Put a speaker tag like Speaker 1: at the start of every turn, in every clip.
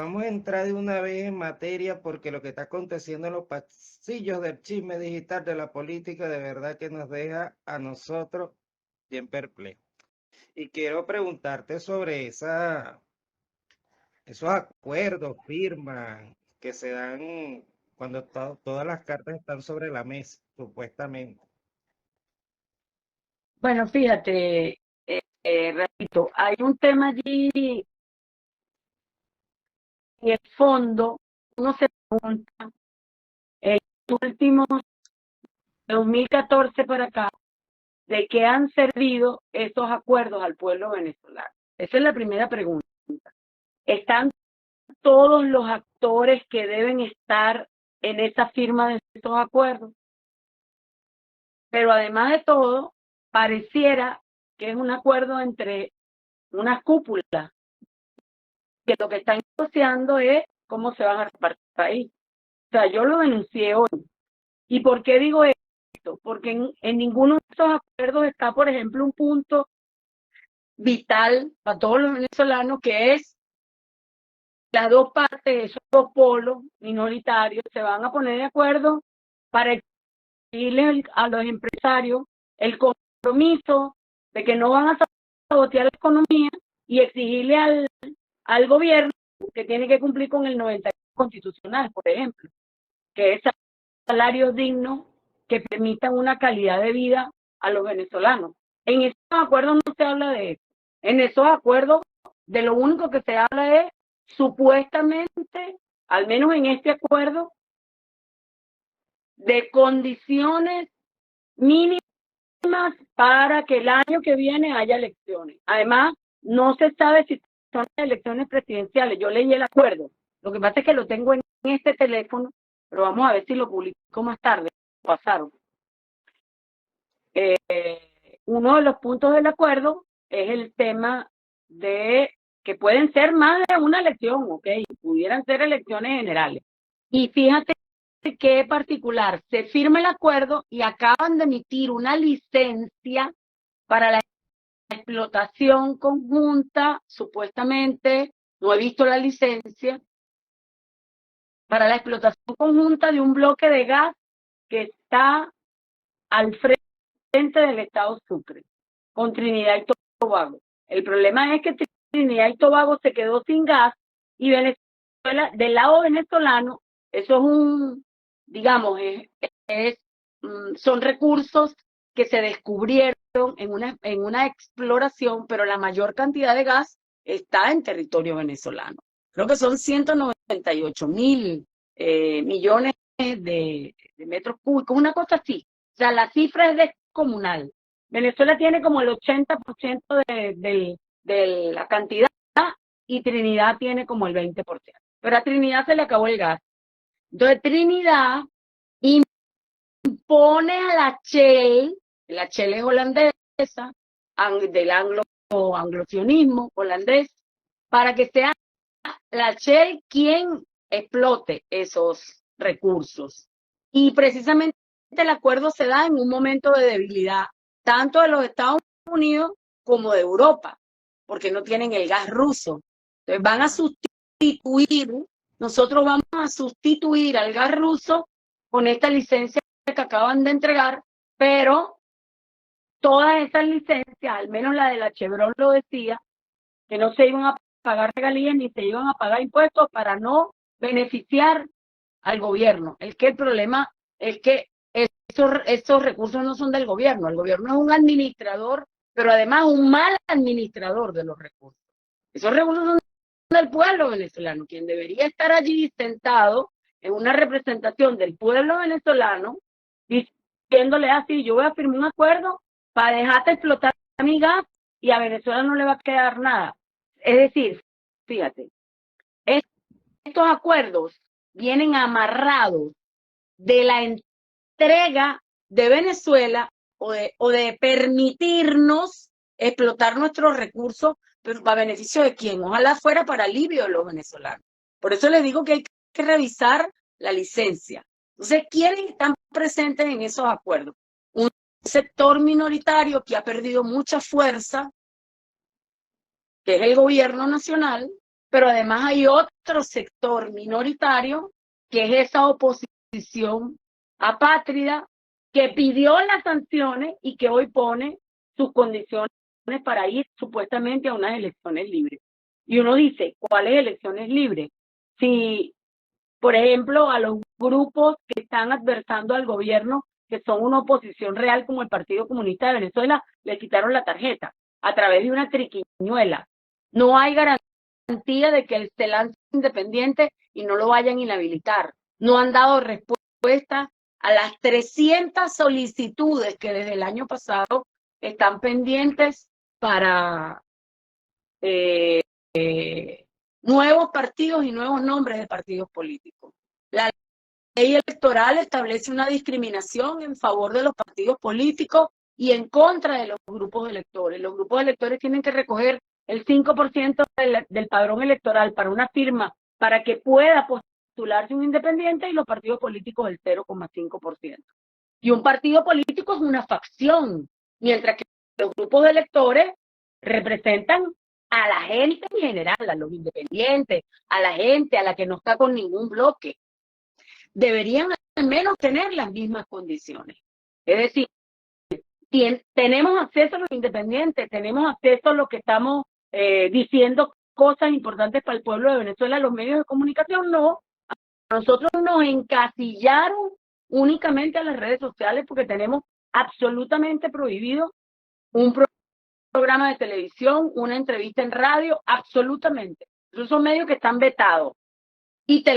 Speaker 1: vamos a entrar de una vez en materia porque lo que está aconteciendo en los pasillos del chisme digital de la política de verdad que nos deja a nosotros bien perplejos. Y quiero preguntarte sobre esos acuerdos, firmas que se dan cuando todas las cartas están sobre la mesa, supuestamente.
Speaker 2: Bueno, fíjate, repito, hay un tema allí en el fondo, uno se pregunta, en los últimos 2014 para acá, ¿de qué han servido estos acuerdos al pueblo venezolano? Esa es la primera pregunta. ¿Están todos los actores que deben estar en esa firma de estos acuerdos? Pero además de todo, pareciera que es un acuerdo entre unas cúpulas, que lo que están negociando es cómo se van a repartir el país. O sea, yo lo denuncié hoy. ¿Y por qué digo esto? Porque en ninguno de estos acuerdos está, por ejemplo, un punto vital para todos los venezolanos, que es las dos partes, esos dos polos minoritarios, se van a poner de acuerdo para exigirle a los empresarios el compromiso de que no van a sabotear la economía y exigirle al gobierno que tiene que cumplir con el 90 constitucional, por ejemplo, que es salarios dignos que permitan una calidad de vida a los venezolanos. En esos acuerdos no se habla de eso. En esos acuerdos, de lo único que se habla es, supuestamente, al menos en este acuerdo, de condiciones mínimas para que el año que viene haya elecciones. Además, no se sabe si son elecciones presidenciales. Yo leí el acuerdo. Lo que pasa es que lo tengo en este teléfono, pero vamos a ver si lo publico más tarde. Pasaron. Uno de los puntos del acuerdo es el tema de que pueden ser más de una elección, ¿ok? Pudieran ser elecciones generales. Y fíjate qué particular, se firma el acuerdo y acaban de emitir una licencia para la explotación conjunta, supuestamente, no he visto la licencia, para la explotación conjunta de un bloque de gas que está al frente del estado Sucre, con Trinidad y Tobago. El problema es que Trinidad y Tobago se quedó sin gas y Venezuela, del lado venezolano, eso es digamos, son recursos que se descubrieron en una exploración, pero la mayor cantidad de gas está en territorio venezolano. Creo que son 198.000 millones de metros cúbicos, una cosa así. O sea, la cifra es descomunal. Venezuela tiene como el 80% de la cantidad y Trinidad tiene como el 20%. Pero a Trinidad se le acabó el gas. Entonces Trinidad impone a la Shell es holandesa, del anglosionismo holandés, para que sea la Shell quien explote esos recursos. Y precisamente el acuerdo se da en un momento de debilidad, tanto de los Estados Unidos como de Europa, porque no tienen el gas ruso. Entonces van a sustituir, nosotros vamos a sustituir al gas ruso con esta licencia que acaban de entregar, pero todas esas licencias, al menos la de la Chevron lo decía, que no se iban a pagar regalías ni se iban a pagar impuestos para no beneficiar al gobierno. Es que el problema es que esos recursos no son del gobierno. El gobierno es un administrador, pero además un mal administrador de los recursos. Esos recursos son del pueblo venezolano, quien debería estar allí sentado en una representación del pueblo venezolano, diciéndole así, yo voy a firmar un acuerdo para dejarte explotar mi gas y a Venezuela no le va a quedar nada. Es decir, fíjate, estos acuerdos vienen amarrados de la entrega de Venezuela o de permitirnos explotar nuestros recursos, pero para beneficio de quién, ojalá fuera para alivio de los venezolanos. Por eso les digo que hay que revisar la licencia. Entonces, ¿quiénes están presentes en esos acuerdos? Un sector minoritario que ha perdido mucha fuerza, que es el gobierno nacional, pero además hay otro sector minoritario que es esa oposición apátrida que pidió las sanciones y que hoy pone sus condiciones para ir supuestamente a unas elecciones libres. Y uno dice, ¿cuáles elecciones libres? Si, por ejemplo, a los grupos que están adversando al gobierno, que son una oposición real como el Partido Comunista de Venezuela, le quitaron la tarjeta a través de una triquiñuela. No hay garantía de que se lance independiente y no lo vayan a inhabilitar. No han dado respuesta a las 300 solicitudes que desde el año pasado están pendientes para nuevos partidos y nuevos nombres de partidos políticos. La ley electoral establece una discriminación en favor de los partidos políticos y en contra de los grupos electores. Los grupos electores tienen que recoger el 5% del padrón electoral para una firma para que pueda postularse un independiente y los partidos políticos el 0,5%. Y un partido político es una facción, mientras que los grupos de electores representan a la gente en general, a los independientes, a la gente a la que no está con ningún bloque. Deberían al menos tener las mismas condiciones. Es decir, tenemos acceso a los independientes, tenemos acceso a lo que estamos diciendo cosas importantes para el pueblo de Venezuela, los medios de comunicación no. A nosotros nos encasillaron únicamente a las redes sociales porque tenemos absolutamente prohibido un programa de televisión, una entrevista en radio, absolutamente. Esos son medios que están vetados. Y te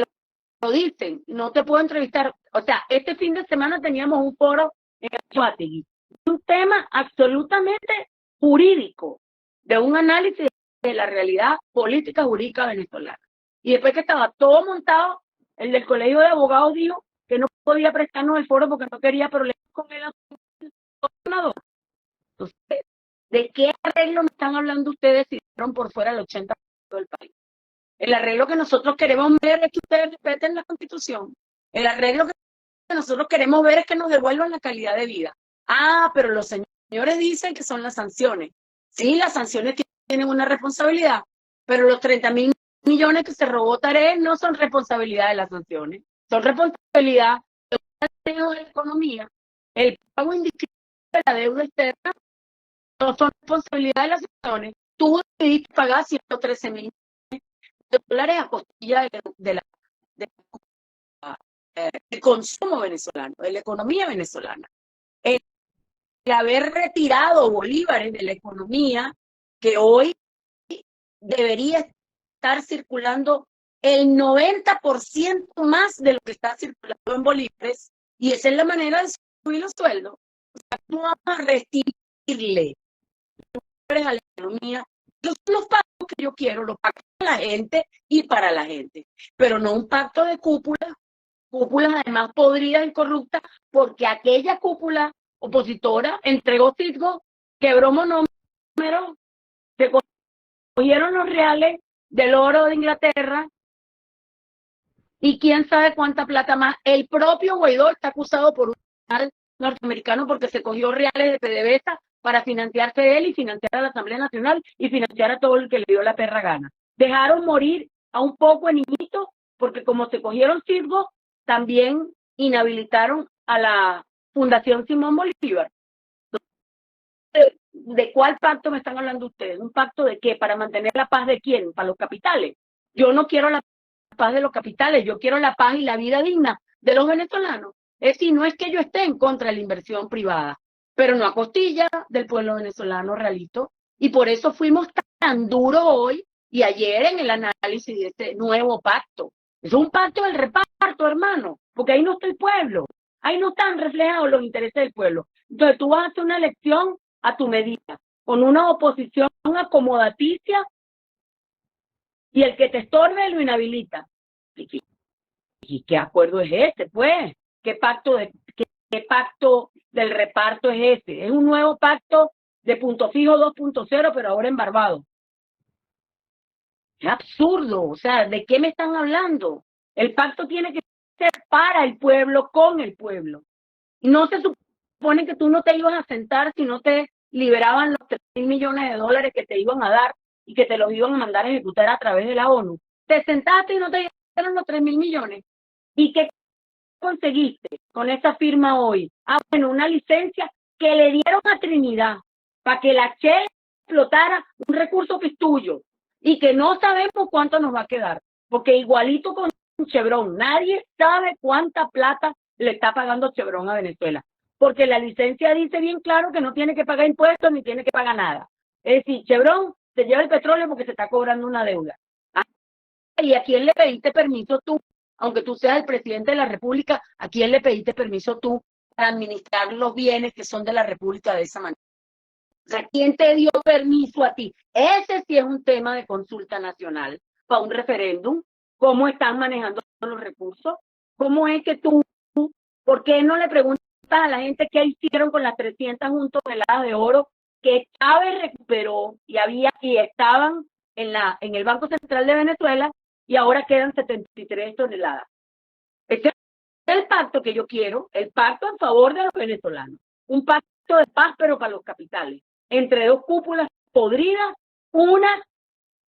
Speaker 2: lo dicen, no te puedo entrevistar. O sea, este fin de semana teníamos un foro en Anzoátegui, un tema absolutamente jurídico, de un análisis de la realidad política jurídica venezolana. Y después que estaba todo montado, el del Colegio de Abogados dijo que no podía prestarnos el foro porque no quería problemas con el gobernador. Entonces, ¿de qué arreglo me están hablando ustedes si fueron por fuera el 80% del país? El arreglo que nosotros queremos ver es que ustedes respeten la Constitución. El arreglo que nosotros queremos ver es que nos devuelvan la calidad de vida. Ah, pero los señores dicen que son las sanciones. Sí, las sanciones tienen una responsabilidad, pero los 30.000 millones que se robó Tarek no son responsabilidad de las sanciones, son responsabilidad de la economía. El pago indiscriminado de la deuda externa no son responsabilidad de las sanciones. Tú decidiste pagar 113.000 dólares a costilla del consumo venezolano, de la economía venezolana. El haber retirado bolívares de la economía, que hoy debería estar circulando el 90% más de lo que está circulando en bolívares, y esa es la manera de subir los sueldos. O sea, no vamos a restringirle a la economía. Los pactos que yo quiero, los pactos para la gente y para la gente, pero no un pacto de cúpulas además podridas y corruptas, porque aquella cúpula opositora entregó Citgo, quebró monómeros, se cogieron los reales del oro de Inglaterra y quién sabe cuánta plata más. El propio Guaidó está acusado por un tribunal norteamericano porque se cogió reales de PDVSA para financiarse él y financiar a la Asamblea Nacional y financiar a todo el que le dio la perra gana. Dejaron morir a un poco de niñitos porque como se cogieron Citgo, también inhabilitaron a la Fundación Simón Bolívar. ¿De cuál pacto me están hablando ustedes? ¿Un pacto de qué? ¿Para mantener la paz de quién? ¿Para los capitales? Yo no quiero la paz de los capitales, yo quiero la paz y la vida digna de los venezolanos. Es decir, no es que yo esté en contra de la inversión privada, pero no a costilla del pueblo venezolano realito. Y por eso fuimos tan duros hoy y ayer en el análisis de este nuevo pacto. Es un pacto del reparto, hermano, porque ahí no está el pueblo, ahí no están reflejados los intereses del pueblo. Entonces tú vas a hacer una elección a tu medida, con una oposición acomodaticia y el que te estorbe lo inhabilita. ¿Y qué acuerdo es este, pues? ¿Qué pacto del reparto es este? Es un nuevo pacto de punto fijo 2.0, pero ahora en Barbados. Es absurdo, o sea, ¿de qué me están hablando? El pacto tiene que ser para el pueblo, con el pueblo. No se supone que tú no te ibas a sentar si no te liberaban los 3.000 millones de dólares que te iban a dar y que te los iban a mandar a ejecutar a través de la ONU. Te sentaste y no te dieron los 3.000 millones. ¿Y qué conseguiste con esa firma hoy? Ah, bueno, una licencia que le dieron a Trinidad para que la Shell explotara un recurso que es tuyo y que no sabemos cuánto nos va a quedar, porque igualito con Chevron, nadie sabe cuánta plata le está pagando Chevron a Venezuela, porque la licencia dice bien claro que no tiene que pagar impuestos ni tiene que pagar nada. Es decir, Chevron se lleva el petróleo porque se está cobrando una deuda. Ah, ¿y a quién le pediste permiso tú? Aunque tú seas el presidente de la República, ¿a quién le pediste permiso tú para administrar los bienes que son de la República de esa manera? O sea, ¿quién te dio permiso a ti? Ese sí es un tema de consulta nacional para un referéndum. ¿Cómo están manejando los recursos? ¿Cómo es que tú, por qué no le preguntas a la gente qué hicieron con las 301 toneladas de oro que Chávez recuperó y estaban en el Banco Central de Venezuela y ahora quedan 73 toneladas? Ese es el pacto que yo quiero, el pacto en favor de los venezolanos. Un pacto de paz, pero para los capitales, entre dos cúpulas podridas, unas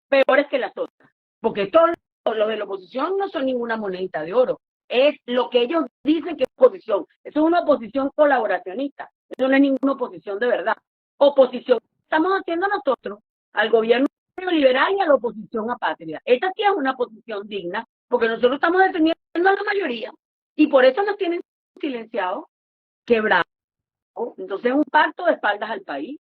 Speaker 2: peores que las otras. Porque todos los de la oposición no son ninguna monedita de oro. Es lo que ellos dicen que es oposición. Eso es una oposición colaboracionista. Eso no es ninguna oposición de verdad. Oposición estamos haciendo nosotros al gobierno neoliberal y a la oposición apátrida. Esta sí es una posición digna, porque nosotros estamos defendiendo a la mayoría y por eso nos tienen silenciados, quebrados. Entonces es un pacto de espaldas al país.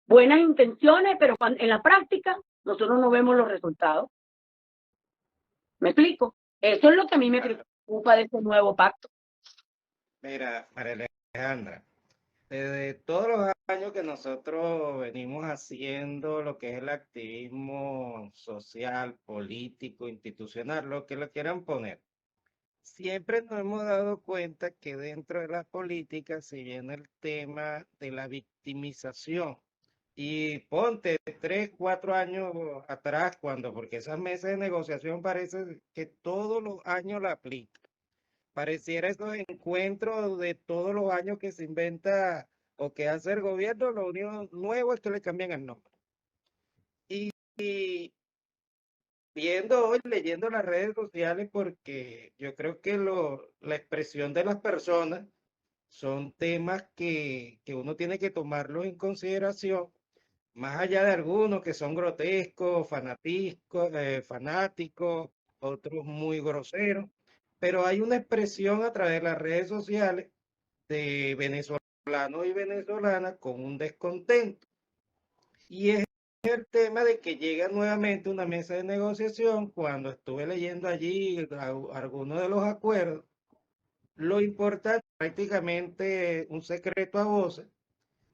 Speaker 2: Buenas intenciones, pero en la práctica nosotros no vemos los resultados. ¿Me explico? Eso es lo que a mí me preocupa de este nuevo pacto.
Speaker 1: Mira, María Alejandra, desde todos los años que nosotros venimos haciendo lo que es el activismo social, político, institucional, lo que lo quieran poner, siempre nos hemos dado cuenta que dentro de la política se viene el tema de la victimización. Y ponte 3, 4 años atrás, porque esas mesas de negociación parece que todos los años la aplican. Pareciera esos encuentros de todos los años que se inventa o que hace el gobierno, lo único nuevo es que le cambian el nombre. Y viendo hoy, leyendo las redes sociales, porque yo creo que la expresión de las personas son temas que uno tiene que tomarlos en consideración, más allá de algunos que son grotescos, fanáticos, otros muy groseros, pero hay una expresión a través de las redes sociales de venezolanos y venezolanas con un descontento. Y es el tema de que llega nuevamente una mesa de negociación. Cuando estuve leyendo allí algunos de los acuerdos, lo importante, prácticamente un secreto a voces,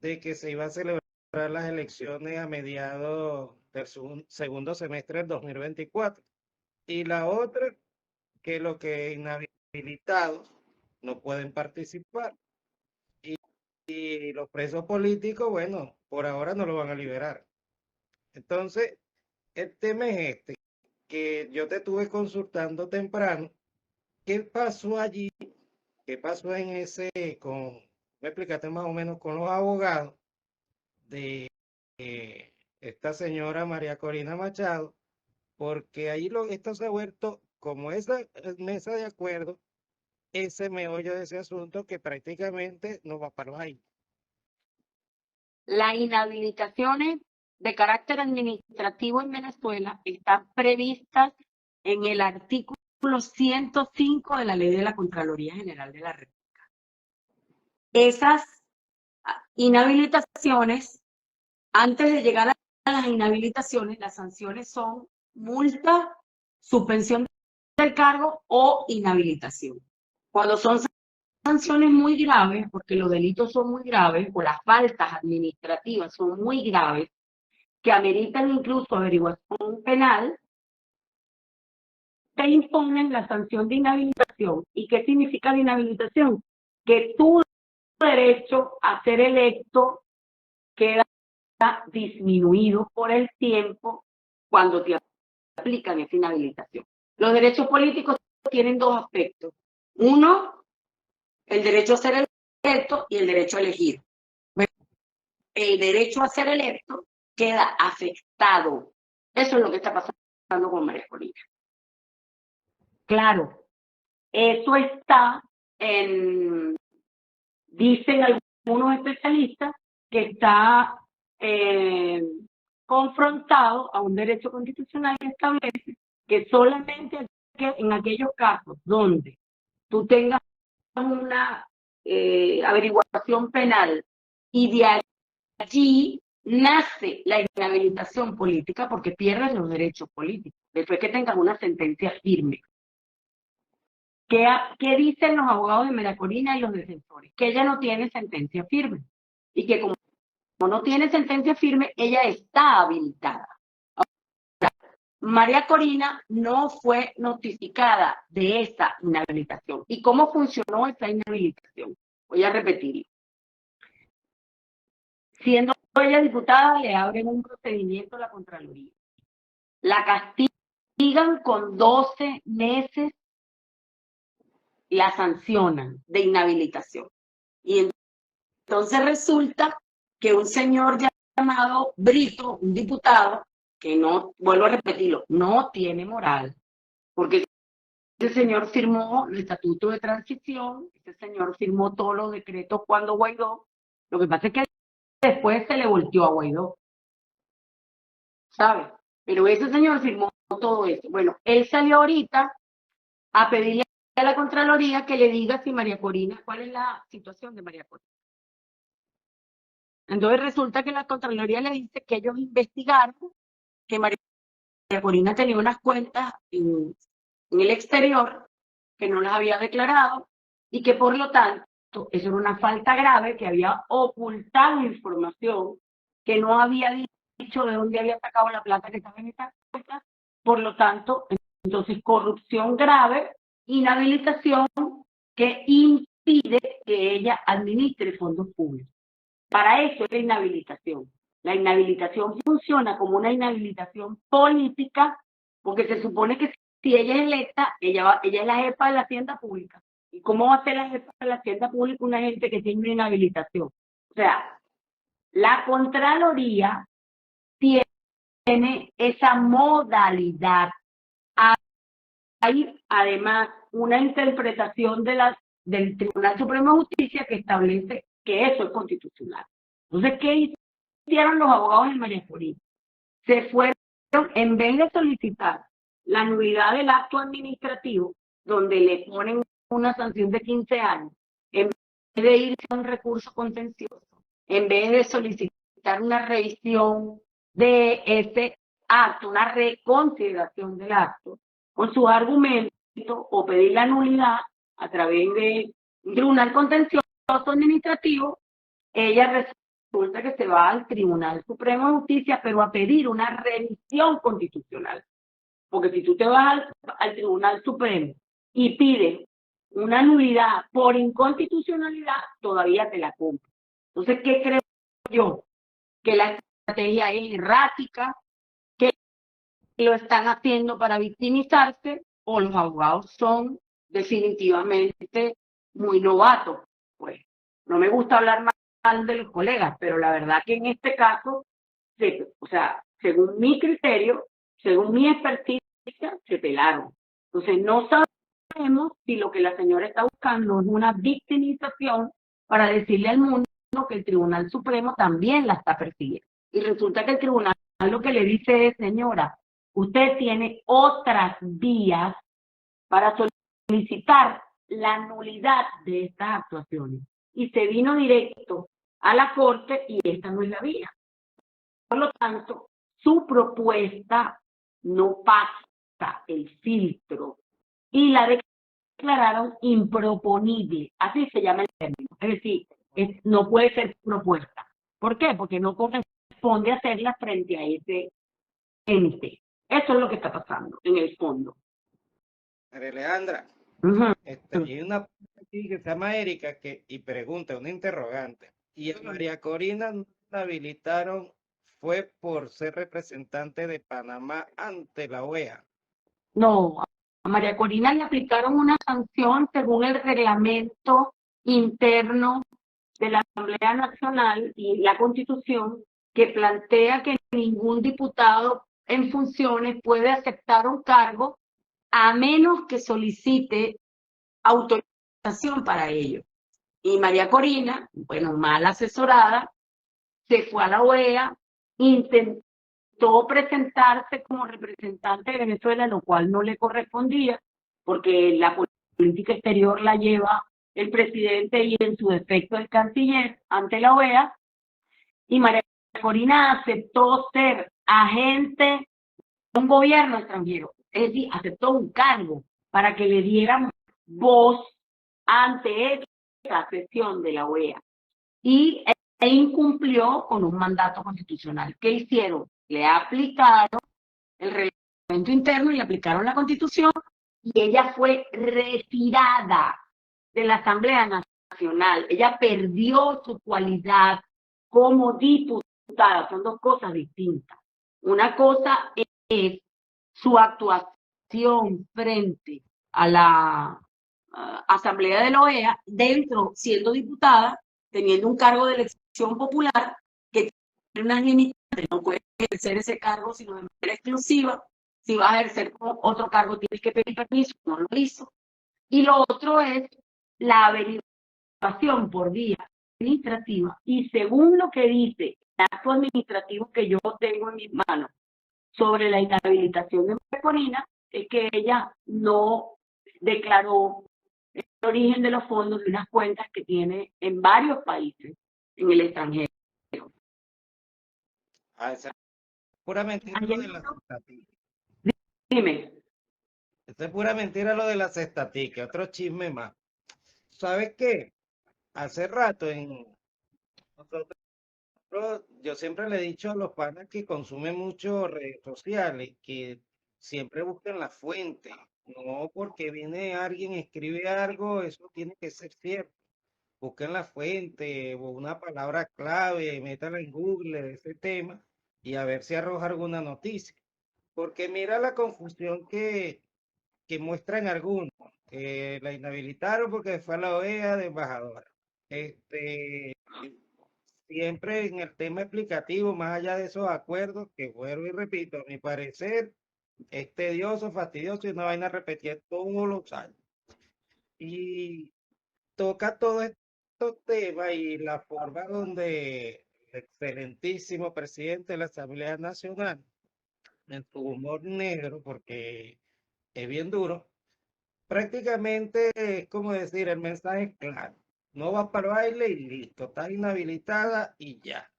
Speaker 1: de que se iba a celebrar las elecciones a mediados del segundo semestre del 2024. Y la otra, que los que inhabilitados no pueden participar. Y los presos políticos, bueno, por ahora no lo van a liberar. Entonces, el tema es este, que yo te estuve consultando temprano. ¿Qué pasó allí? ¿Qué pasó en me explicaste más o menos con los abogados de esta señora María Corina Machado? Porque ahí esto se ha vuelto como esa mesa de acuerdo, ese meollo de ese asunto que prácticamente no va para ahí.
Speaker 2: Las inhabilitaciones de carácter administrativo en Venezuela están previstas en el artículo 105 de la Ley de la Contraloría General de la República. Esas inhabilitaciones, antes de llegar a las inhabilitaciones, las sanciones son multa, suspensión del cargo o inhabilitación. Cuando son sanciones muy graves, porque los delitos son muy graves, o las faltas administrativas son muy graves, que ameritan incluso averiguación penal, te imponen la sanción de inhabilitación. ¿Y qué significa la inhabilitación? Que tu derecho a ser electo queda disminuido por el tiempo cuando te aplican esa inhabilitación. Los derechos políticos tienen dos aspectos. Uno, el derecho a ser electo y el derecho a elegir. El derecho a ser electo queda afectado. Eso es lo que está pasando con María Corina. Claro, eso está dicen algunos especialistas, que está confrontado a un derecho constitucional que establece que solamente en aquellos casos donde tú tengas una averiguación penal y de allí nace la inhabilitación política, porque pierdes los derechos políticos después que tengas una sentencia firme. ¿Qué dicen los abogados de María Corina y los defensores? Que ella no tiene sentencia firme y que como no tiene sentencia firme, ella está habilitada. María Corina no fue notificada de esa inhabilitación. ¿Y cómo funcionó esa inhabilitación? Voy a repetirlo. Siendo ella diputada, le abren un procedimiento a la Contraloría. La castigan con 12 meses, la sancionan de inhabilitación. Y entonces resulta que un señor llamado Brito, un diputado, que no, vuelvo a repetirlo, no tiene moral, porque ese señor firmó el estatuto de transición, ese señor firmó todos los decretos cuando Guaidó, lo que pasa es que después se le volteó a Guaidó, ¿sabes? Pero ese señor firmó todo eso. Bueno, él salió ahorita a pedirle a la Contraloría que le diga si María Corina, cuál es la situación de María Corina. Entonces resulta que la Contraloría le dice que ellos investigaron que María Corina tenía unas cuentas en el exterior que no las había declarado y que por lo tanto eso era una falta grave, que había ocultado información, que no había dicho de dónde había sacado la plata que estaba en esas cuentas, por lo tanto, entonces corrupción grave, inhabilitación que impide que ella administre fondos públicos. Para eso es la inhabilitación. La inhabilitación funciona como una inhabilitación política, porque se supone que si ella es electa, ella es la jefa de la hacienda pública. ¿Y cómo va a ser la jefa de la hacienda pública una gente que tiene una inhabilitación? O sea, la Contraloría tiene esa modalidad. Hay además una interpretación del Tribunal Supremo de Justicia que establece que eso es constitucional. Entonces, ¿qué hicieron los abogados de María Corina? Se fueron, en vez de solicitar la nulidad del acto administrativo, donde le ponen una sanción de 15 años, en vez de ir a un recurso contencioso, en vez de solicitar una revisión de ese acto, una reconsideración del acto, con sus argumentos, o pedir la nulidad a través de un tribunal contencioso administrativo, ella resulta que se va al Tribunal Supremo de Justicia, pero a pedir una revisión constitucional. Porque si tú te vas al Tribunal Supremo y pides una nulidad por inconstitucionalidad, todavía te la compro. Entonces, ¿qué creo yo? Que la estrategia es errática, que lo están haciendo para victimizarse, o los abogados son definitivamente muy novatos. Pues no me gusta hablar mal de los colegas, pero la verdad que en este caso, o sea, según mi criterio, según mi experticia, se pelaron. Entonces no sabemos si lo que la señora está buscando es una victimización para decirle al mundo que el Tribunal Supremo también la está persiguiendo. Y resulta que el tribunal lo que le dice es, señora, usted tiene otras vías para solicitar la nulidad de estas actuaciones. Y se vino directo a la Corte y esta no es la vía. Por lo tanto, su propuesta no pasa el filtro y la declararon improponible. Así se llama el término. Es decir, no puede ser propuesta. ¿Por qué? Porque no corresponde hacerla frente a ese ente. Eso es lo que está pasando en el fondo.
Speaker 1: María Alejandra, hay una aquí que se llama Erika y pregunta, una interrogante. ¿Y a María Corina no la habilitaron fue por ser representante de Panamá ante la OEA?
Speaker 2: No, a María Corina le aplicaron una sanción según el reglamento interno de la Asamblea Nacional y la Constitución, que plantea que ningún diputado en funciones puede aceptar un cargo a menos que solicite autorización para ello. Y María Corina, bueno, mal asesorada, se fue a la OEA, intentó presentarse como representante de Venezuela, lo cual no le correspondía, porque la política exterior la lleva el presidente y en su defecto el canciller ante la OEA, y María Corina aceptó ser agente de un gobierno extranjero, es decir, aceptó un cargo para que le dieran voz ante esa sesión de la OEA. Y incumplió con un mandato constitucional. ¿Qué hicieron? Le aplicaron el reglamento interno y le aplicaron la Constitución, y ella fue retirada de la Asamblea Nacional. Ella perdió su cualidad como diputada. Son dos cosas distintas. Una cosa es su actuación frente a la Asamblea de la OEA, dentro, siendo diputada, teniendo un cargo de elección popular que tiene unas limitantes, no puede ejercer ese cargo sino de manera exclusiva. Si va a ejercer otro cargo, tiene que pedir permiso, no lo hizo. Y lo otro es la averiguación por vía administrativa, y según lo que dice el acto administrativo que yo tengo en mis manos sobre la inhabilitación de María Corina, es que ella no declaró el origen de los fondos de unas cuentas que tiene en varios países en el extranjero.
Speaker 1: Esa es pura mentira lo de las estadísticas.
Speaker 2: Dime.
Speaker 1: Esa es pura mentira lo de las estadísticas. Otro chisme más. ¿Sabes qué? Hace rato nosotros, yo siempre le he dicho a los panas que consumen mucho redes sociales que siempre busquen la fuente. No porque viene alguien, escribe algo, eso tiene que ser cierto. Busquen la fuente o una palabra clave, métala en Google de ese tema y a ver si arroja alguna noticia. Porque mira la confusión que muestran algunos, que la inhabilitaron porque fue a la OEA de embajadora. Este, siempre en el tema explicativo, más allá de esos acuerdos, que vuelvo y repito, a mi parecer, es tedioso, fastidioso y una vaina repetida todos los años. Y toca todos estos temas y la forma donde el excelentísimo presidente de la Asamblea Nacional, en su humor negro, porque es bien duro, prácticamente es como decir, el mensaje es claro. No vas para el baile y listo, estás inhabilitada y ya.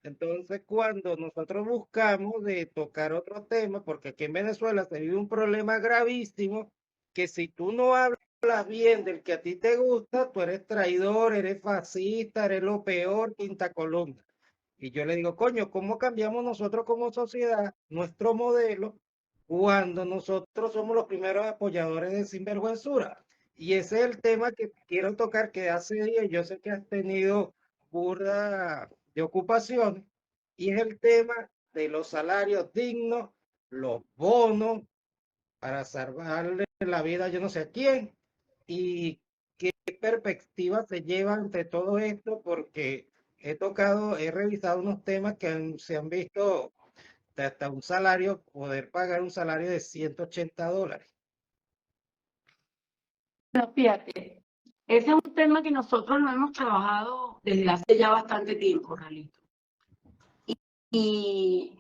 Speaker 1: Entonces, cuando nosotros buscamos de tocar otro tema, porque aquí en Venezuela se vive un problema gravísimo, que si tú no hablas bien del que a ti te gusta, tú eres traidor, eres fascista, eres lo peor, quinta columna. Y yo le digo, coño, ¿cómo cambiamos nosotros como sociedad nuestro modelo cuando nosotros somos los primeros apoyadores de sinvergüenzura? Y ese es el tema que quiero tocar, que hace días yo sé que has tenido burda de ocupaciones, y es el tema de los salarios dignos, los bonos para salvarle la vida a yo no sé a quién, y qué perspectiva se lleva ante todo esto, porque he revisado unos temas que se han visto de hasta un salario, poder pagar un salario de $180.
Speaker 2: No, fíjate, ese es un tema que nosotros lo hemos trabajado desde hace ya bastante tiempo, Ralito. Y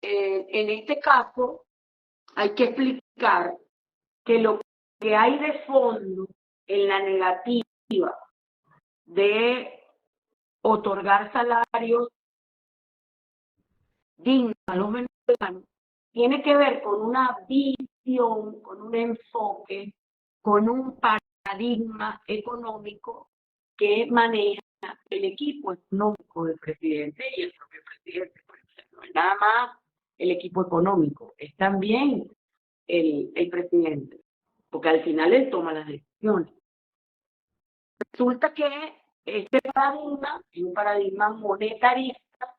Speaker 2: en este caso hay que explicar que lo que hay de fondo en la negativa de otorgar salarios dignos a los venezolanos tiene que ver con una visión, con un enfoque, con un paradigma económico que maneja el equipo económico del presidente y el propio presidente. No es nada más el equipo económico, es también el presidente, porque al final él toma las decisiones. Resulta que este paradigma es un paradigma monetarista,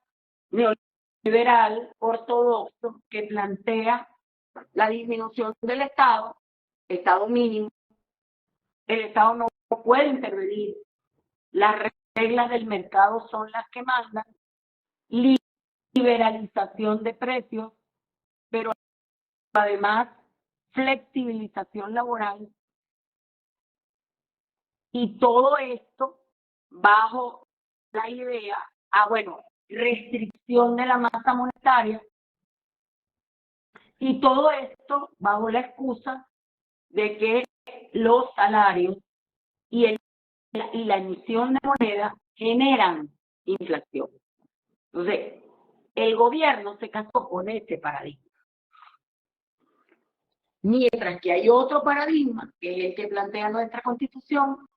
Speaker 2: neoliberal, ortodoxo, que plantea la disminución del Estado mínimo. El Estado no puede intervenir, las reglas del mercado son las que mandan, liberalización de precios, pero además flexibilización laboral, y todo esto bajo la idea, restricción de la masa monetaria, y todo esto bajo la excusa de que los salarios y la emisión de moneda generan inflación. Entonces, el gobierno se casó con este paradigma. Mientras que hay otro paradigma, que es el que plantea nuestra Constitución,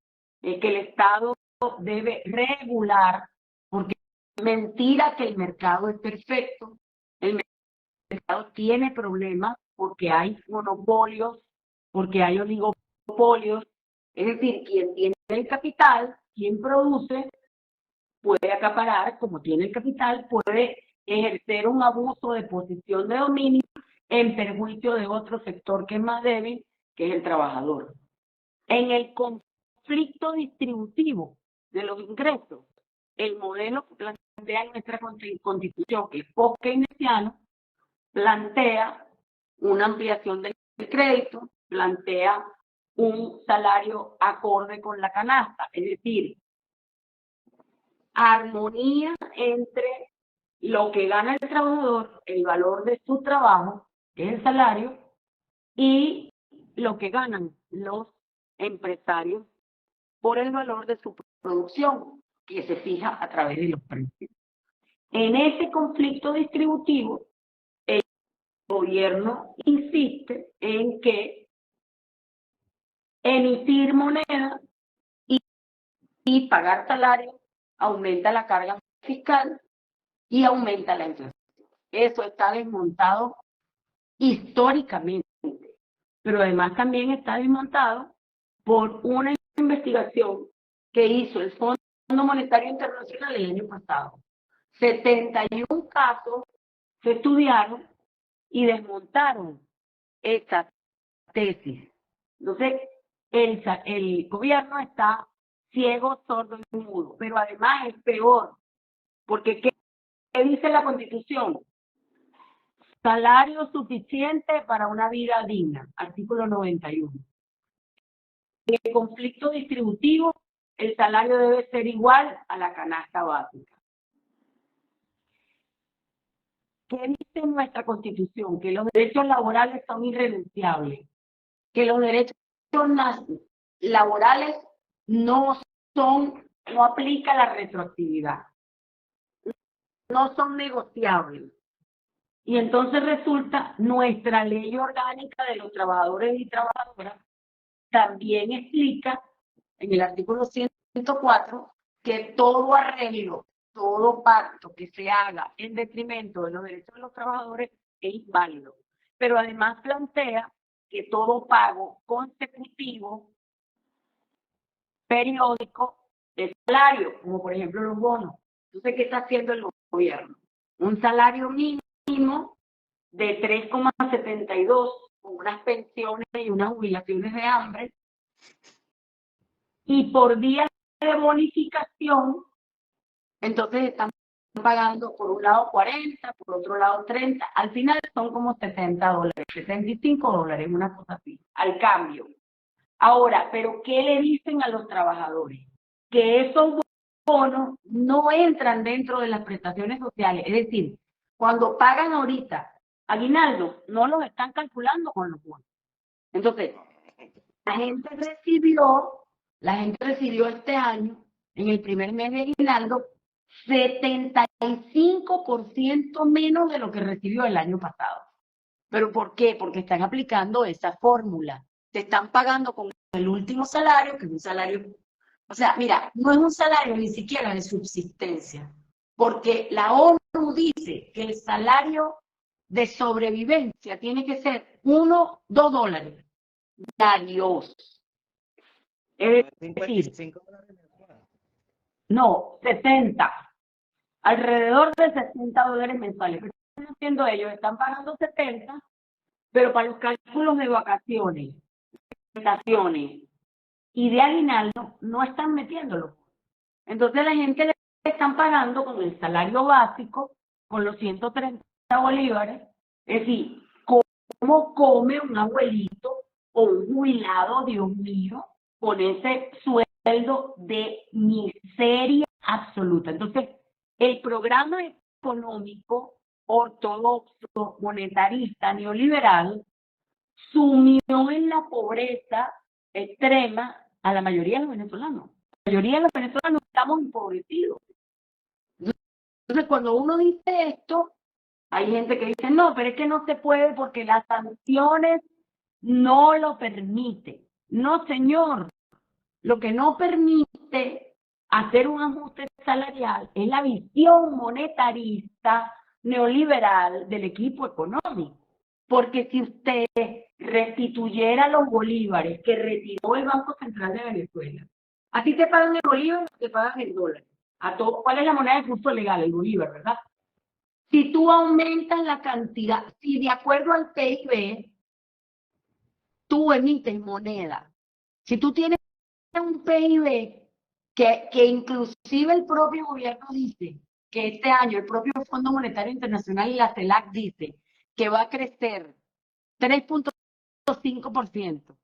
Speaker 2: es que el Estado debe regular, porque es mentira que el mercado es perfecto. El mercado tiene problemas porque hay monopolios, porque hay oligopolios. Es decir, quien tiene el capital, quien produce, puede acaparar, como tiene el capital, puede ejercer un abuso de posición de dominio en perjuicio de otro sector que es más débil, que es el trabajador. En el conflicto distributivo de los ingresos, el modelo que plantea nuestra Constitución, que es post-keynesiano, plantea una ampliación del crédito, plantea un salario acorde con la canasta, es decir, armonía entre lo que gana el trabajador, el valor de su trabajo, que es el salario, y lo que ganan los empresarios por el valor de su producción, que se fija a través de los precios. En ese conflicto distributivo, el gobierno insiste en que emitir moneda y pagar salarios aumenta la carga fiscal y aumenta la inflación. Eso está desmontado históricamente, pero además también está desmontado por una investigación que hizo el Fondo Monetario Internacional el año pasado. 71 casos se estudiaron y desmontaron esta tesis. Entonces, el gobierno está ciego, sordo y mudo, pero además es peor, porque ¿qué dice la Constitución? Salario suficiente para una vida digna, artículo 91. En el conflicto distributivo, el salario debe ser igual a la canasta básica. ¿Qué dice nuestra Constitución? Que los derechos laborales son irrenunciables, que los derechos laborales no aplica la retroactividad, no son negociables. Y entonces resulta nuestra ley orgánica de los trabajadores y trabajadoras también explica en el artículo 104 que todo arreglo, todo pacto que se haga en detrimento de los derechos de los trabajadores es inválido. Pero además plantea que todo pago consecutivo, periódico, de salario, como por ejemplo los bonos. Entonces, ¿qué está haciendo el gobierno? Un salario mínimo de 3,72 con unas pensiones y unas jubilaciones de hambre, y por día de bonificación, entonces están pagando por un lado 40, por otro lado 30, al final son como $70, $75, una cosa así, al cambio. Ahora, ¿pero qué le dicen a los trabajadores? Que esos bonos no entran dentro de las prestaciones sociales, es decir, cuando pagan ahorita aguinaldo, no los están calculando con los bonos. Entonces, la gente recibió este año, en el primer mes de aguinaldo, 75% menos de lo que recibió el año pasado. ¿Pero por qué? Porque están aplicando esa fórmula. Te están pagando con el último salario, que es un salario... O sea, mira, no es un salario ni siquiera de subsistencia, porque la ONU dice que el salario de sobrevivencia tiene que ser $1-2. Adiós. Es decir,
Speaker 1: $55 mensuales.
Speaker 2: no, 70. Alrededor de $60 mensuales. ¿Qué están haciendo ellos? Están pagando 70, pero para los cálculos de vacaciones, prestaciones y de aguinaldo no están metiéndolo. Entonces la gente le están pagando con el salario básico, con los 130 bolívares. Es decir, ¿cómo come un abuelito o un jubilado, Dios mío, con ese sueldo de miseria absoluta? Entonces, el programa económico ortodoxo, monetarista, neoliberal, sumió en la pobreza extrema a la mayoría de los venezolanos. La mayoría de los venezolanos estamos empobrecidos. Entonces, cuando uno dice esto, hay gente que dice, no, pero es que no se puede porque las sanciones no lo permiten. No, señor. Lo que no permite hacer un ajuste salarial es la visión monetarista neoliberal del equipo económico. Porque si usted restituyera los bolívares que retiró el Banco Central de Venezuela, a ti te pagan el bolívar o te pagan el dólar. ¿Cuál es la moneda de curso legal? El bolívar, ¿verdad? Si tú aumentas la cantidad, si de acuerdo al PIB, tú emites moneda. Si tú tienes un PIB que inclusive el propio gobierno dice que este año el propio Fondo Monetario Internacional y la CELAC dice que va a crecer 3.5%.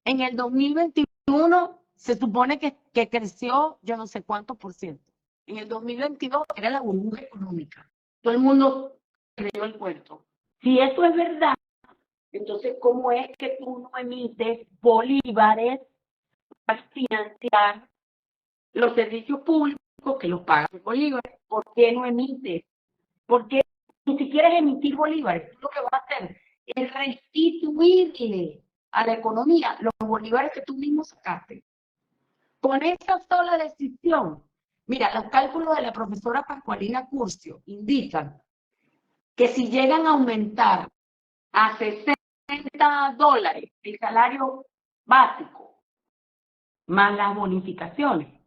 Speaker 2: En el 2021 se supone que creció yo no sé cuánto por ciento. En el 2022 era la burbuja económica. Todo el mundo creyó el cuento. Si eso es verdad, entonces, ¿cómo es que tú no emites bolívares para financiar los servicios públicos que los pagan los bolívares? ¿Por qué no emites? ¿Por qué ni siquiera es emitir bolívares? Lo que vas a hacer es restituirle a la economía los bolívares que tú mismo sacaste. Con esa sola decisión, mira, los cálculos de la profesora Pascualina Curcio indican que si llegan a aumentar a $60 el salario básico, más las bonificaciones,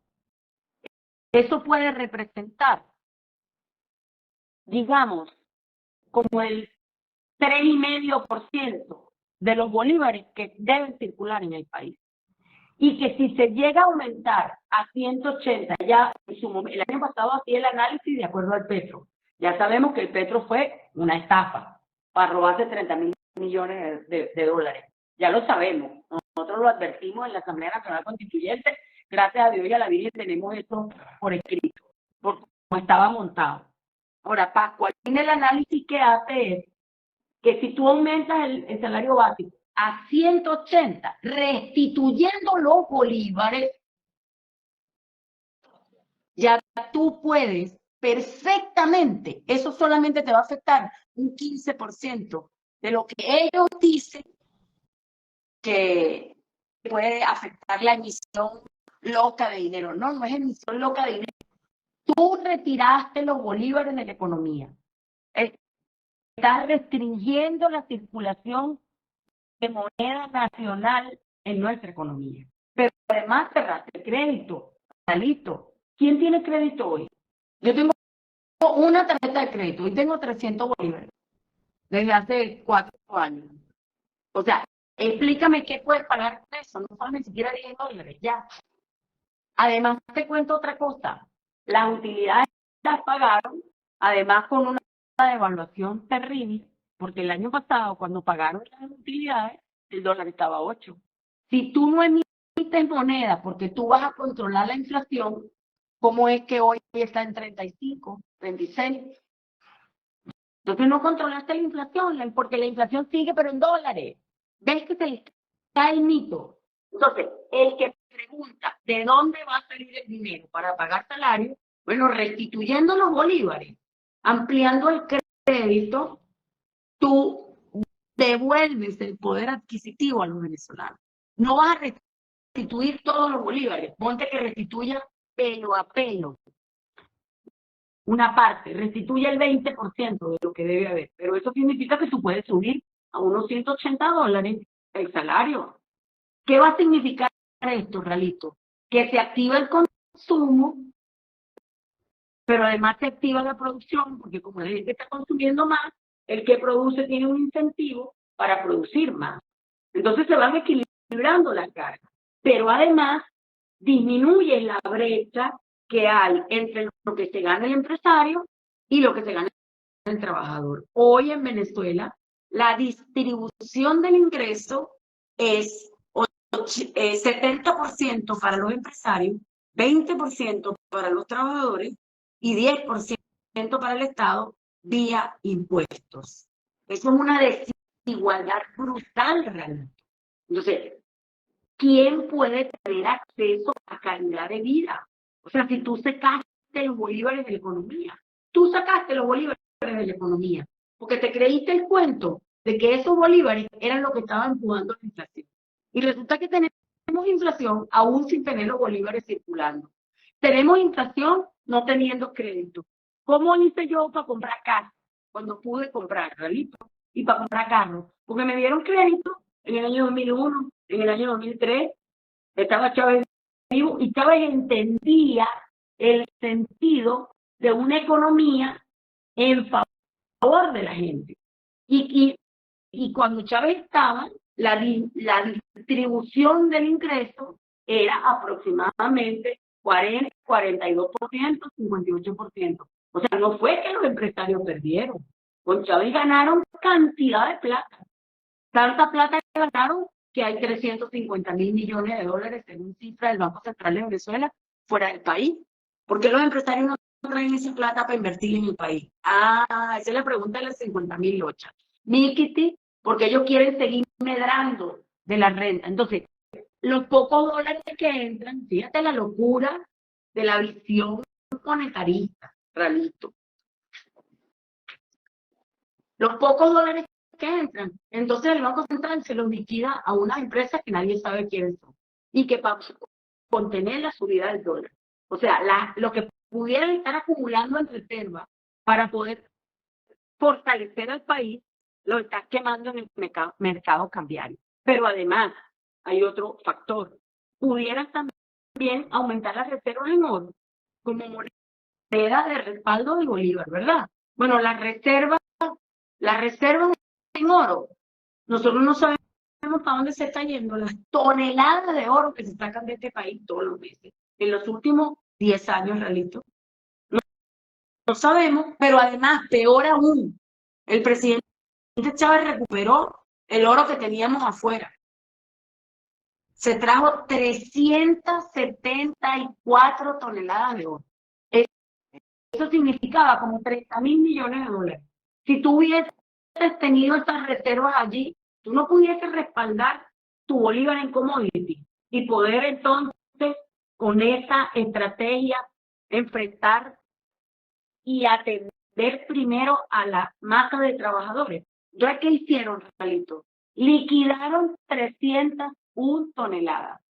Speaker 2: eso puede representar, digamos, como el 3,5% de los bolívares que deben circular en el país. Y que si se llega a aumentar a 180, ya el año pasado hacía el análisis de acuerdo al Petro. Ya sabemos que el Petro fue una estafa para robarse 30.000 millones de dólares. Ya lo sabemos. Nosotros lo advertimos en la Asamblea Nacional Constituyente. Gracias a Dios y a la Virgen tenemos esto por escrito, por cómo estaba montado. Ahora, Pascualín, el análisis que hace es que si tú aumentas el salario básico a 180, restituyendo los bolívares, ya tú puedes perfectamente, eso solamente te va a afectar un 15% de lo que ellos dicen que puede afectar la emisión loca de dinero. No, no es emisión loca de dinero. Tú retiraste los bolívares de la economía. Estás restringiendo la circulación de moneda nacional en nuestra economía. Pero además cerraste el crédito. Salito. ¿Quién tiene crédito hoy? Yo tengo una tarjeta de crédito y tengo 300 bolívares desde hace 4 años. O sea, explícame qué puedes pagar con eso. No son ni siquiera $10, ya. Además, te cuento otra cosa. Las utilidades las pagaron, además con una devaluación terrible, porque el año pasado, cuando pagaron las utilidades, el dólar estaba a 8. Si tú no emites moneda porque tú vas a controlar la inflación, ¿cómo es que hoy está en 35, 36? Entonces no controlaste la inflación, porque la inflación sigue, pero en dólares. ¿Ves que se cae el mito? Entonces, el que pregunta de dónde va a salir el dinero para pagar salario, bueno, restituyendo los bolívares, ampliando el crédito, tú devuelves el poder adquisitivo a los venezolanos. No vas a restituir todos los bolívares, ponte que restituya pelo a pelo. Una parte, restituye el 20% de lo que debe haber, pero eso significa que tú puedes subir a unos $180 el salario. ¿Qué va a significar esto, Ralito? Que se activa el consumo, pero además se activa la producción, porque como la gente está consumiendo más, el que produce tiene un incentivo para producir más. Entonces se van equilibrando las cargas, pero además disminuye la brecha que hay entre lo que se gana el empresario y lo que se gana el trabajador. Hoy en Venezuela, la distribución del ingreso es 70% para los empresarios, 20% para los trabajadores y 10% para el Estado vía impuestos. Eso es una desigualdad brutal realmente. Entonces, ¿quién puede tener acceso a calidad de vida? O sea, si tú sacaste los bolívares de la economía, tú sacaste los bolívares de la economía, porque te creíste el cuento de que esos bolívares eran lo que estaban empujando la inflación. Y resulta que tenemos inflación aún sin tener los bolívares circulando. Tenemos inflación no teniendo crédito. ¿Cómo hice yo para comprar casa? Cuando pude comprar, realito, y para comprar carro, porque me dieron crédito en el año 2001, en el año 2003, estaba Chávez vivo y Chávez entendía el sentido de una economía en favor de la gente. Y cuando Chávez estaba, la distribución del ingreso era aproximadamente 40, 42%, 58%. O sea, no fue que los empresarios perdieron. Con Chávez ganaron cantidad de plata. Tanta plata que ganaron que hay 350.000 millones de dólares según cifra del Banco Central de Venezuela fuera del país. ¿Por qué los empresarios no traen esa plata para invertir en el país? Esa es la pregunta de las 50.000 lochas. Nikiti, porque ellos quieren seguir medrando de la renta. Entonces, los pocos dólares que entran, fíjate la locura de la visión monetarista, Ralito. Los pocos dólares que entran, entonces el Banco Central se los liquida a unas empresas que nadie sabe quiénes son y que para contener la subida del dólar. O sea, lo que pudieran estar acumulando en reserva para poder fortalecer al país, lo está quemando en el mercado cambiario. Pero además, hay otro factor. Pudieran también aumentar las reservas en oro como moneda de respaldo del bolívar, ¿verdad? Bueno, las reservas en oro, nosotros no sabemos para dónde se está yendo las toneladas de oro que se sacan de este país todos los meses. En los últimos 10 años, realito. No sabemos, pero además, peor aún, el presidente Chávez recuperó el oro que teníamos afuera. Se trajo 374 toneladas de oro. Eso significaba como 30.000 millones de dólares. Si tú hubieses tenido estas reservas allí, tú no pudieses respaldar tu bolívar en commodity y poder entonces con esa estrategia enfrentar y atender primero a la masa de trabajadores. ¿Ya qué hicieron, Ralito? Liquidaron 301 toneladas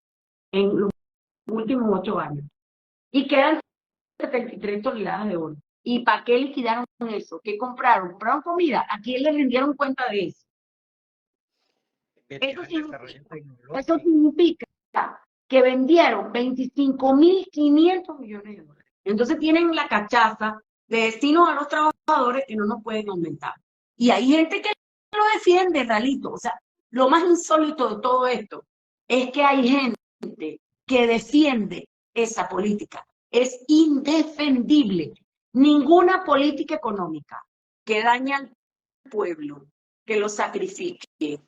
Speaker 2: en los últimos 8 años y quedan 73 toneladas de oro. ¿Y para qué liquidaron eso? ¿Qué compraron? ¿Compraron comida? ¿A quién le rindieron cuenta de eso? Eso significa que vendieron 25.500 millones de dólares. Entonces tienen la cachaza de decirnos a los trabajadores que no nos pueden aumentar. Y hay gente que lo defiende, Ralito. O sea, lo más insólito de todo esto es que hay gente que defiende esa política. Es indefendible. Ninguna política económica que dañe al pueblo, que lo sacrifique, que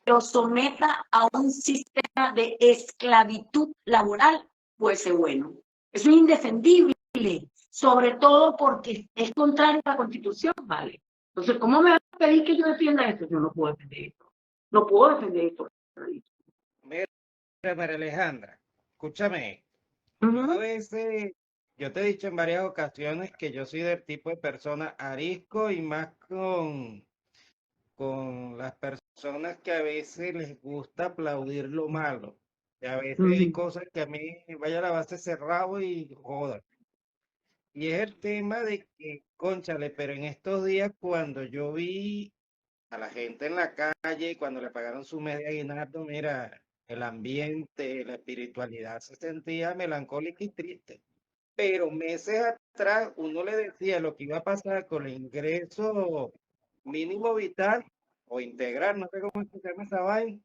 Speaker 2: lo someta a un sistema de esclavitud laboral, puede ser bueno. Eso es indefendible, sobre todo porque es contrario a la Constitución, ¿vale? Entonces, ¿cómo me va a pedir que yo defienda esto? Yo no puedo defender esto. No puedo defender esto.
Speaker 1: Mira, María Alejandra, escúchame. Yo a veces, yo te he dicho en varias ocasiones que yo soy del tipo de persona arisco y más con las personas que a veces les gusta aplaudir lo malo. Y a veces hay cosas que a mí vaya a la base cerrado y joda. Y es el tema de que, cónchale, pero en estos días cuando yo vi a la gente en la calle, cuando le pagaron su media aguinaldo, mira, el ambiente, la espiritualidad se sentía melancólica y triste. Pero meses atrás uno le decía lo que iba a pasar con el ingreso mínimo vital o integral, no sé cómo se llama esa vaina,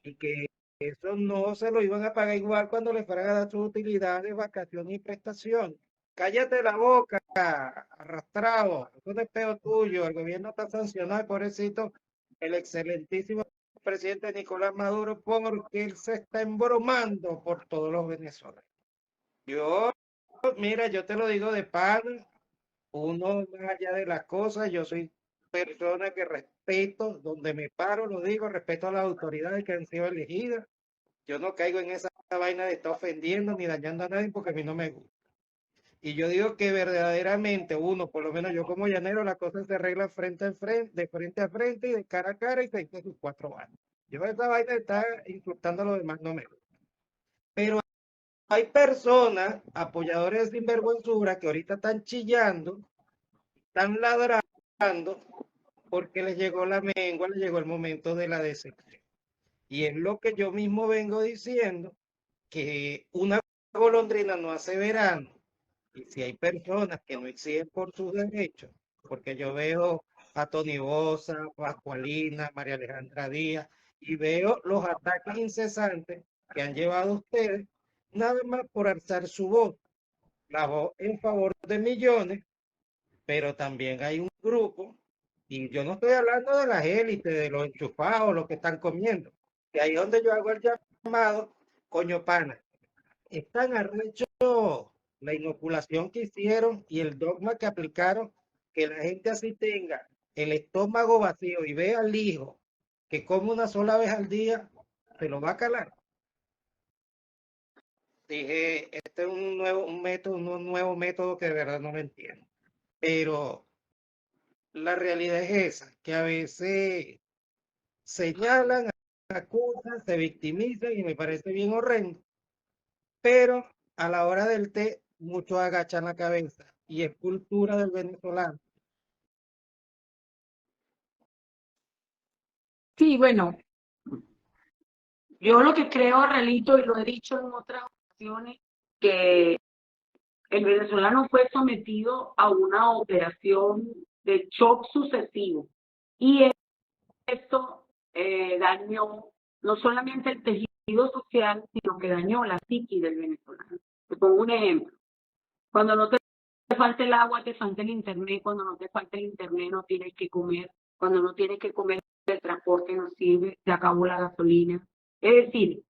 Speaker 1: y que eso no se lo iban a pagar igual cuando le fueran a dar sus utilidades, vacaciones y prestaciones. Cállate la boca, arrastrado. Eso no es peo tuyo. El gobierno está sancionado, pobrecito, el excelentísimo presidente Nicolás Maduro, porque él se está embromando por todos los venezolanos. Yo, mira, yo te lo digo de pana, uno más allá de las cosas, yo soy persona que respeto, donde me paro, lo digo, respeto a las autoridades que han sido elegidas. Yo no caigo en esa vaina de estar ofendiendo ni dañando a nadie porque a mí no me gusta. Y yo digo que verdaderamente uno, por lo menos yo como llanero, la cosa se arregla frente a frente, de frente a frente y de cara a cara y se dice sus 4 años. Yo esa vaina está insultando a los demás, no me gusta. Pero hay personas, apoyadores de sinvergüenzura, que ahorita están chillando, están ladrando, porque les llegó la mengua, les llegó el momento de la decepción. Y es lo que yo mismo vengo diciendo, que una golondrina no hace verano. Y si hay personas que no exigen por sus derechos, porque yo veo a Tony Bosa, Pascualina, María Alejandra Díaz, y veo los ataques incesantes que han llevado ustedes, nada más por alzar su voz, la voz en favor de millones, pero también hay un grupo, y yo no estoy hablando de las élites, de los enchufados, los que están comiendo, que ahí es donde yo hago el llamado, coño pana, están arrechos la inoculación que hicieron y el dogma que aplicaron, que la gente así tenga el estómago vacío y vea al hijo que come una sola vez al día, se lo va a calar. Dije, este es un nuevo método que de verdad no lo entiendo. Pero la realidad es esa, que a veces señalan, acusan, se victimizan y me parece bien horrendo. Pero a la hora del té, muchos agachan la cabeza y es cultura del venezolano.
Speaker 2: Sí, bueno, yo lo que creo, Relito, y lo he dicho en otras ocasiones, que el venezolano fue sometido a una operación de shock sucesivo y esto dañó no solamente el tejido social, sino que dañó la psiquis del venezolano. Te pongo un ejemplo. Cuando no te falta el agua, te falta el internet. Cuando no te falta el internet, no tienes que comer. Cuando no tienes que comer, el transporte no sirve, se acabó la gasolina. Es decir,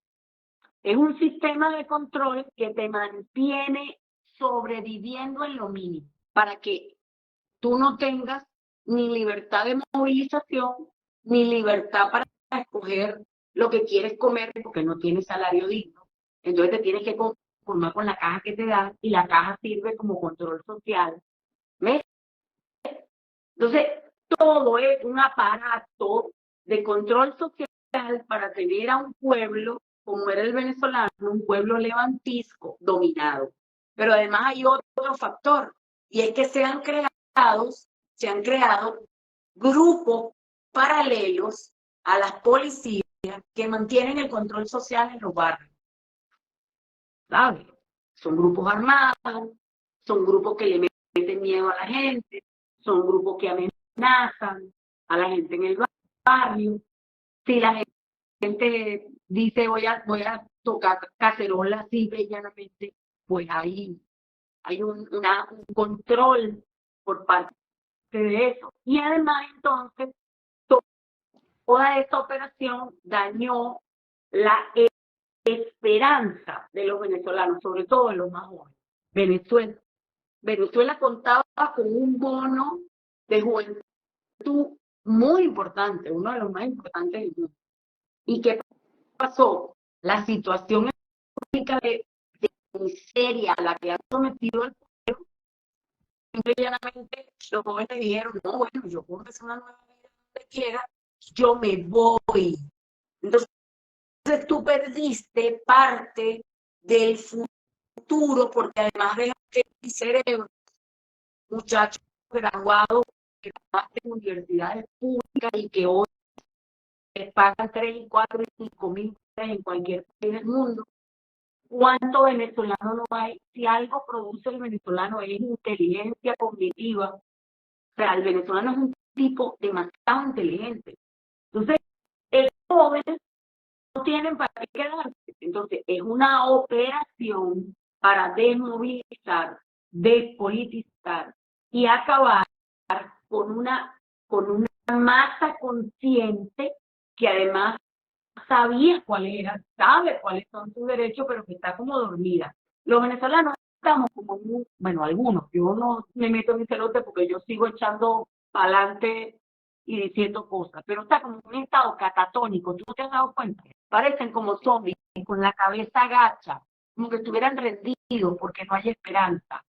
Speaker 2: es un sistema de control que te mantiene sobreviviendo en lo mínimo para que tú no tengas ni libertad de movilización, ni libertad para escoger lo que quieres comer porque no tienes salario digno. Entonces te tienes que conformar con la caja que te dan y la caja sirve como control social. ¿Ves? Entonces, todo es un aparato de control social para tener a un pueblo, como era el venezolano, un pueblo levantisco, dominado. Pero además hay otro factor, y es que se han creado grupos paralelos a las policías que mantienen el control social en los barrios. ¿Sabes? Son grupos armados, son grupos que le meten miedo a la gente, son grupos que amenazan a la gente en el barrio. Si la gente dice voy a tocar cacerola simple y llanamente, pues hay un control por parte de eso. Y además entonces toda esta operación dañó la esperanza de los venezolanos, sobre todo de los más jóvenes. Venezuela contaba con un bono de juventud muy importante, uno de los más importantes del mundo. ¿Y qué pasó? La situación económica de miseria a la que ha sometido el pueblo, simple y llanamente los jóvenes dijeron, no, bueno, yo puedo hacer una nueva vida donde quiera, yo me voy. Entonces tú perdiste parte del futuro, porque además de el cerebro, muchachos graduados de universidades públicas y que hoy les pagan 3, 4 y 5 mil en cualquier país del mundo. ¿Cuánto venezolano no hay? Si algo produce el venezolano es inteligencia cognitiva. O sea, el venezolano es un tipo demasiado inteligente. Entonces, el joven no tienen para qué quedarse. Entonces, es una operación para desmovilizar despolitizar y acabar con una masa consciente que además sabía cuál era, sabe cuáles son sus derechos, pero que está como dormida. Los venezolanos estamos como muy, bueno, algunos, yo no me meto en ese lote porque yo sigo echando para adelante y diciendo cosas, pero está como un estado catatónico, ¿tú te has dado cuenta? Parecen como zombies, con la cabeza agacha, como que estuvieran rendidos porque no hay esperanza.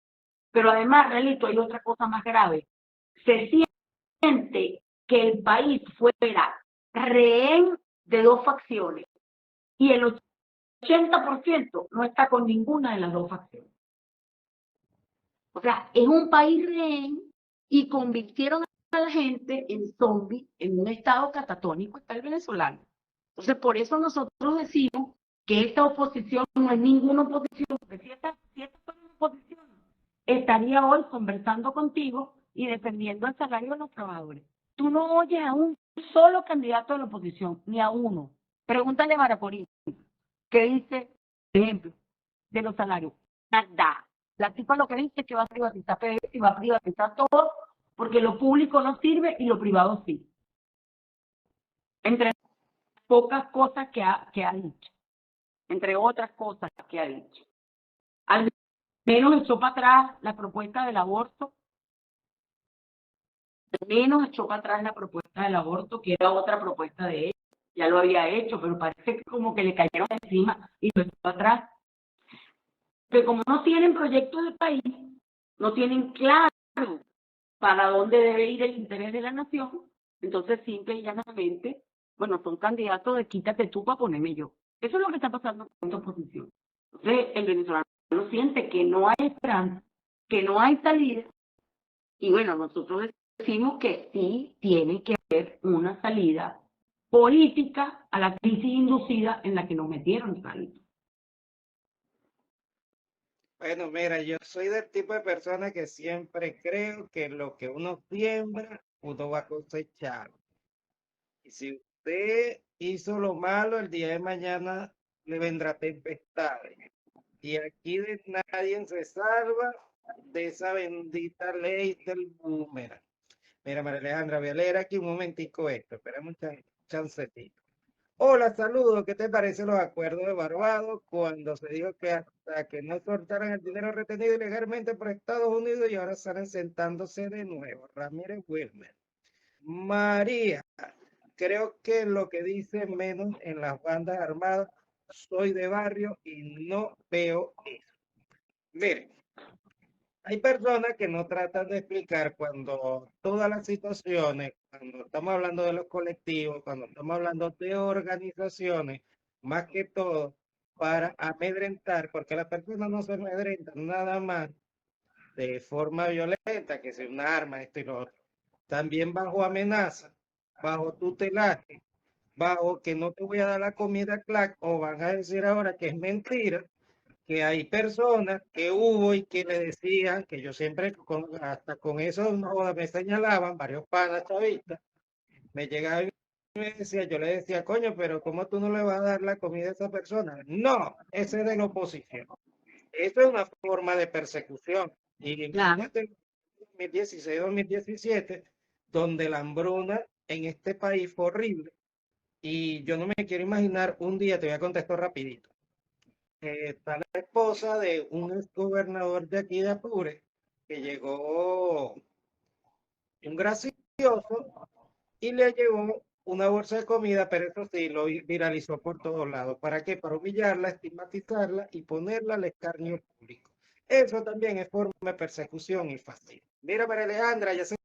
Speaker 2: Pero además, Relito, hay otra cosa más grave. Se siente que el país fuera rehén de dos facciones y el 80% no está con ninguna de las dos facciones. O sea, es un país rehén y convirtieron a la gente en zombies, en un estado catatónico está el venezolano. Entonces, por eso nosotros decimos que esta oposición no es ninguna oposición, porque si esta fuera una oposición, estaría hoy conversando contigo y defendiendo el salario de los trabajadores. Tú no oyes a un solo candidato de la oposición, ni a uno. Pregúntale a Maraporí, ¿qué dice, por ejemplo, de los salarios? Nada. La tipa lo que dice es que va a privatizar PDVSA y va a privatizar todo porque lo público no sirve y lo privado sí. Entre pocas cosas que ha dicho. Entre otras cosas que ha dicho. Al menos echó para atrás la propuesta del aborto. Al menos echó para atrás la propuesta del aborto, que era otra propuesta de él. Ya lo había hecho, pero parece que como que le cayeron encima y lo echó para atrás. Pero como no tienen proyectos de país, no tienen claro para dónde debe ir el interés de la nación, entonces simple y llanamente, bueno, son candidatos de quítate tú para ponerme yo. Eso es lo que está pasando con esta oposición. Entonces el venezolano siente que no hay esperanza, que no hay salida, y bueno, nosotros decimos que sí tiene que haber una salida política a la crisis inducida en la que nos metieron, Carlos.
Speaker 1: Bueno, mira, yo soy del tipo de persona que siempre creo que lo que uno siembra, uno va a cosechar. Y si usted hizo lo malo, el día de mañana le vendrá tempestades. Y aquí de nadie se salva de esa bendita ley del boomerang. Mira, María Alejandra, voy a leer aquí un momentico esto. Esperamos un chancetito. Hola, saludos. ¿Qué te parecen los acuerdos de Barbados cuando se dijo que hasta que no soltaran el dinero retenido ilegalmente por Estados Unidos y ahora salen sentándose de nuevo? Ramírez Wilmer. María, creo que lo que dice menos en las bandas armadas, soy de barrio y no veo eso. Miren, hay personas que no tratan de explicar cuando todas las situaciones, cuando estamos hablando de los colectivos, cuando estamos hablando de organizaciones, más que todo para amedrentar, porque las personas no se amedrentan nada más de forma violenta, que sea un arma, esto y lo otro. También bajo amenaza, bajo tutelaje, bajo que no te voy a dar la comida clac, o van a decir ahora que es mentira, que hay personas que hubo y que le decían, que yo siempre, hasta con eso no, me señalaban, varios panas chavistas, me llegaban y me decía, yo le decía, coño, pero ¿cómo tú no le vas a dar la comida a esa persona? No, ese es de la oposición. Eso es una forma de persecución. Y
Speaker 2: Claro.
Speaker 1: imagínate 2016-2017, donde la hambruna en este país fue horrible. Y yo no me quiero imaginar un día, te voy a contestar rapidito. Está la esposa de un ex gobernador de aquí de Apure, que llegó un gracioso y le llevó una bolsa de comida, pero eso sí, lo viralizó por todos lados. ¿Para qué? Para humillarla, estigmatizarla y ponerla al escarnio público. Eso también es forma de persecución y fascismo. Mira, María Alejandra, ya se